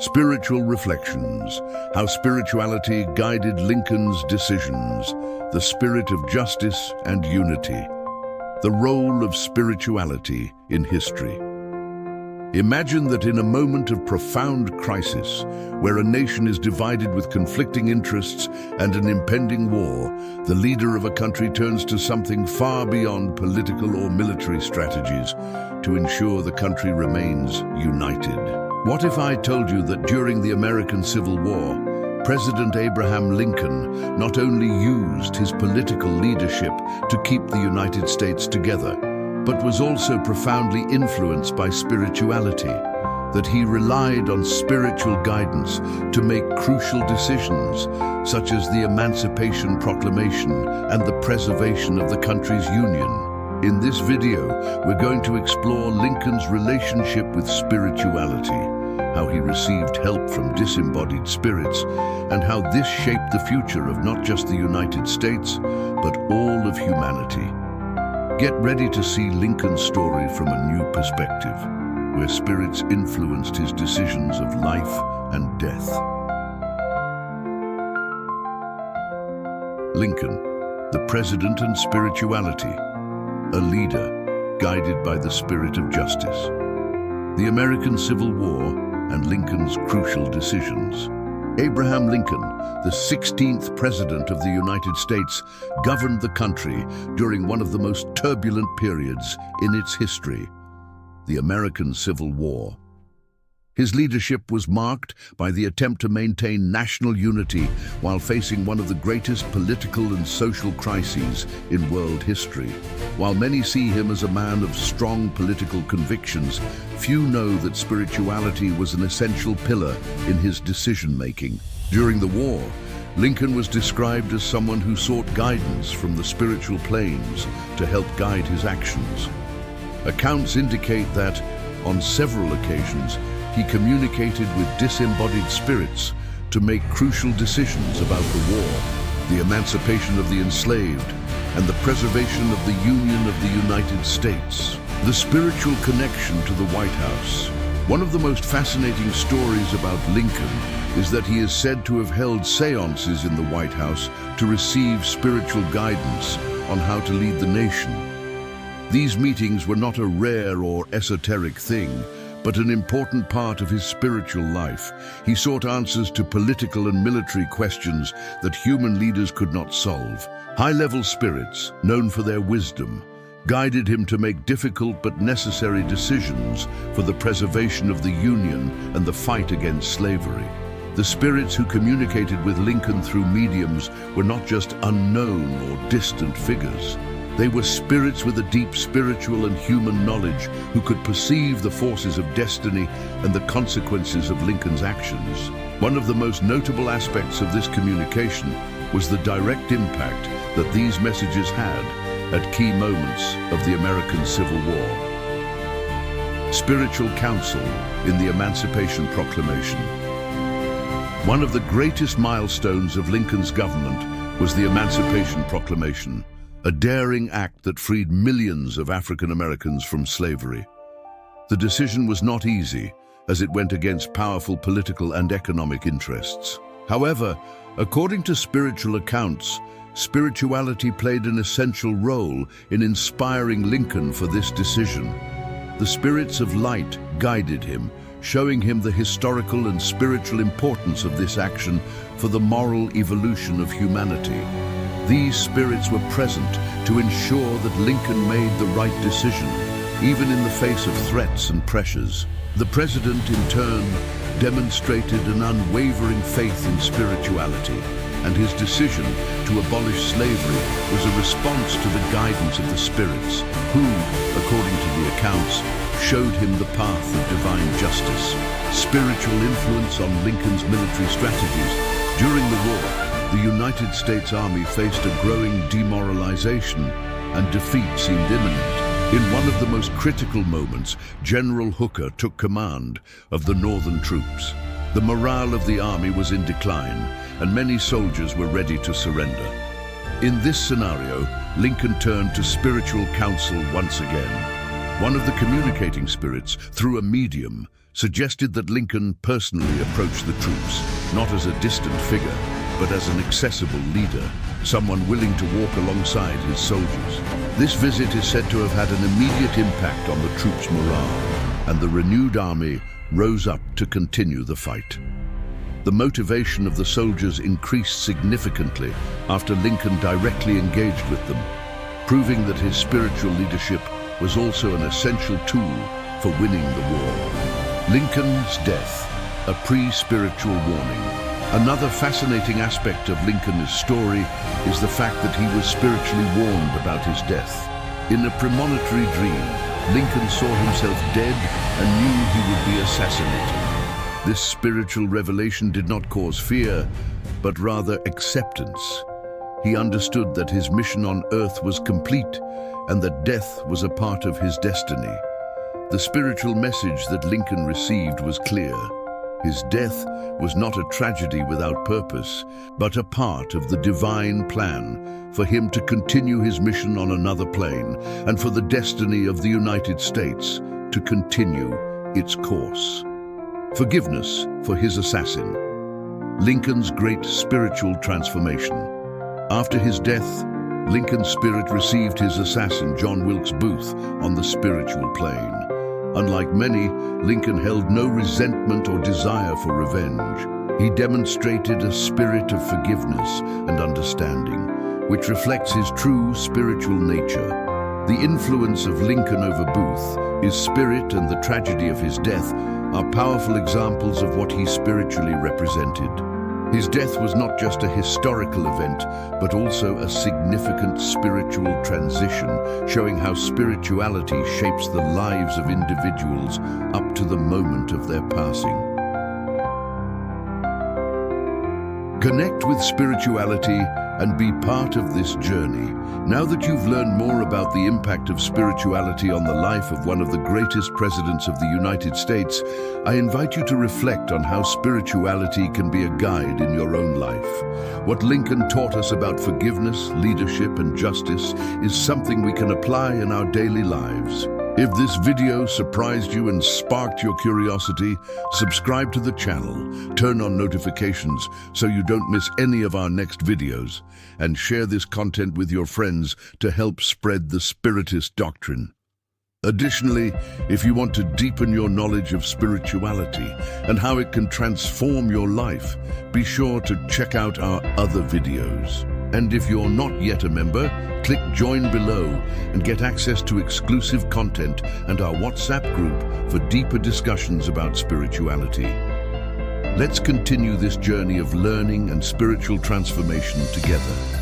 Spiritual Reflections, How Spirituality Guided Lincoln's Decisions, the Spirit of Justice and Unity. The Role of Spirituality in History. Imagine that in a moment of profound crisis, where a nation is divided with conflicting interests and an impending war, the leader of a country turns to something far beyond political or military strategies to ensure the country remains united. What if I told you that during the American Civil War, President Abraham Lincoln not only used his political leadership to keep the United States together, but was also profoundly influenced by spirituality, that he relied on spiritual guidance to make crucial decisions, such as the Emancipation Proclamation and the preservation of the country's union. In this video, we're going to explore Lincoln's relationship with spirituality, how he received help from disembodied spirits, and how this shaped the future of not just the United States, but all of humanity. Get ready to see Lincoln's story from a new perspective, where spirits influenced his decisions of life and death. Lincoln, the President and Spirituality, a leader guided by the spirit of justice. The American Civil War and Lincoln's crucial decisions. Abraham Lincoln, the 16th President of the United States, governed the country during one of the most turbulent periods in its history, the American Civil War. His leadership was marked by the attempt to maintain national unity while facing one of the greatest political and social crises in world history. While many see him as a man of strong political convictions, few know that spirituality was an essential pillar in his decision-making. During the war, Lincoln was described as someone who sought guidance from the spiritual planes to help guide his actions. Accounts indicate that, on several occasions, he communicated with disembodied spirits to make crucial decisions about the war, the emancipation of the enslaved, and the preservation of the Union of the United States. The spiritual connection to the White House. One of the most fascinating stories about Lincoln is that he is said to have held seances in the White House to receive spiritual guidance on how to lead the nation. These meetings were not a rare or esoteric thing, but an important part of his spiritual life. He sought answers to political and military questions that human leaders could not solve. High-level spirits, known for their wisdom, guided him to make difficult but necessary decisions for the preservation of the Union and the fight against slavery. The spirits who communicated with Lincoln through mediums were not just unknown or distant figures. They were spirits with a deep spiritual and human knowledge who could perceive the forces of destiny and the consequences of Lincoln's actions. One of the most notable aspects of this communication was the direct impact that these messages had at key moments of the American Civil War. Spiritual counsel in the Emancipation Proclamation. One of the greatest milestones of Lincoln's government was the Emancipation Proclamation, a daring act that freed millions of African Americans from slavery. The decision was not easy, as it went against powerful political and economic interests. However, according to spiritual accounts, spirituality played an essential role in inspiring Lincoln for this decision. The spirits of light guided him, showing him the historical and spiritual importance of this action for the moral evolution of humanity. These spirits were present to ensure that Lincoln made the right decision, even in the face of threats and pressures. The president, in turn, demonstrated an unwavering faith in spirituality, and his decision to abolish slavery was a response to the guidance of the spirits, who, according to the accounts, showed him the path of divine justice. Spiritual influence on Lincoln's military strategies. During the war, the United States Army faced a growing demoralization, and defeat seemed imminent. In one of the most critical moments, General Hooker took command of the Northern troops. The morale of the army was in decline, and many soldiers were ready to surrender. In this scenario, Lincoln turned to spiritual counsel once again. One of the communicating spirits, through a medium, suggested that Lincoln personally approach the troops, not as a distant figure, but as an accessible leader, someone willing to walk alongside his soldiers. This visit is said to have had an immediate impact on the troops' morale, and the renewed army rose up to continue the fight. The motivation of the soldiers increased significantly after Lincoln directly engaged with them, proving that his spiritual leadership was also an essential tool for winning the war. Lincoln's death, a pre-spiritual warning. Another fascinating aspect of Lincoln's story is the fact that he was spiritually warned about his death. In a premonitory dream, Lincoln saw himself dead and knew he would be assassinated. This spiritual revelation did not cause fear, but rather acceptance. He understood that his mission on Earth was complete and that death was a part of his destiny. The spiritual message that Lincoln received was clear. His death was not a tragedy without purpose, but a part of the divine plan for him to continue his mission on another plane and for the destiny of the United States to continue its course. Forgiveness for his assassin. Lincoln's great spiritual transformation. After his death, Lincoln's spirit received his assassin, John Wilkes Booth, on the spiritual plane. Unlike many, Lincoln held no resentment or desire for revenge. He demonstrated a spirit of forgiveness and understanding, which reflects his true spiritual nature. The influence of Lincoln over Booth, his spirit and the tragedy of his death are powerful examples of what he spiritually represented. His death was not just a historical event, but also a significant spiritual transition, showing how spirituality shapes the lives of individuals up to the moment of their passing. Connect with spirituality and be part of this journey. Now that you've learned more about the impact of spirituality on the life of one of the greatest presidents of the United States, I invite you to reflect on how spirituality can be a guide in your own life. What Lincoln taught us about forgiveness, leadership, and justice is something we can apply in our daily lives. If this video surprised you and sparked your curiosity, subscribe to the channel, turn on notifications so you don't miss any of our next videos, and share this content with your friends to help spread the Spiritist doctrine. Additionally, if you want to deepen your knowledge of spirituality and how it can transform your life, be sure to check out our other videos. And if you're not yet a member, click join below and get access to exclusive content and our WhatsApp group for deeper discussions about spirituality. Let's continue this journey of learning and spiritual transformation together.